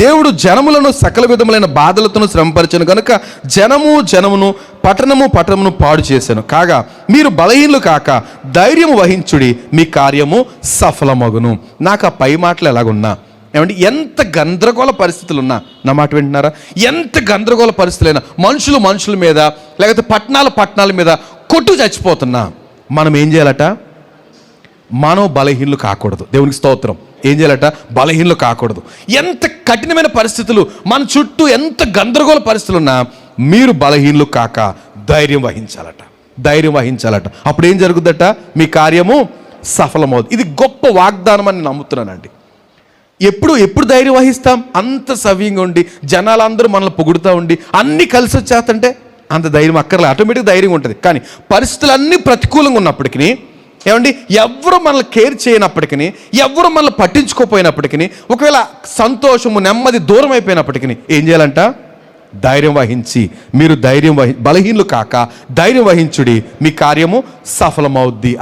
దేవుడు జనములను సకల విధములైన బాధలతోను శ్రమపరచను కనుక జనమును పట్టణమును పాడు చేశాను. కాగా మీరు బలహీనులు కాక ధైర్యము వహించుడి, మీ కార్యము సఫలమగును. నాకు ఆ పై మాటలు ఎలాగున్నా, ఏమంటే ఎంత గందరగోళ పరిస్థితులు ఉన్నా, నా మాట వింటున్నారా, ఎంత గందరగోళ పరిస్థితులైనా, మనుషుల మీద లేకపోతే పట్టణాల మీద కొట్టు చచ్చిపోతున్నా, మనం ఏం చేయాలట? మనం బలహీనులు కాకూడదు. దేవునికి స్తోత్రం. ఏం చేయాలట? బలహీనులు కాకూడదు. ఎంత కఠినమైన పరిస్థితులు మన చుట్టూ, ఎంత గందరగోళ పరిస్థితులు ఉన్నా మీరు బలహీనులు కాక ధైర్యం వహించాలట. అప్పుడు ఏం జరుగుద్దట? మీ కార్యము సఫలమవుతుంది. ఇది గొప్ప వాగ్దానం అని నమ్ముతున్నానండి. ఎప్పుడు ధైర్యం వహిస్తాం? అంత సవ్యంగా ఉండి, జనాలందరూ మనల్ని పొగుడుతూ ఉండి, అన్నీ కలిసి వచ్చేస్తుంటే అంత ధైర్యం అక్కర్లే, ఆటోమేటిక్ ధైర్యం ఉంటుంది. కానీ పరిస్థితులు అన్నీ ప్రతికూలంగా ఉన్నప్పటికీ, ఏమండి, ఎవరు మనల్ని కేర్ చేయనప్పటికీ, ఎవరు మనల్ని పట్టించుకోపోయినప్పటికీ, ఒకవేళ సంతోషము నెమ్మది దూరం అయిపోయినప్పటికీ ఏం చేయాలంట? ధైర్యం వహించి, మీరు బలహీనులు కాక ధైర్యం వహించుడి, మీ కార్యము సఫలమవుద్ది.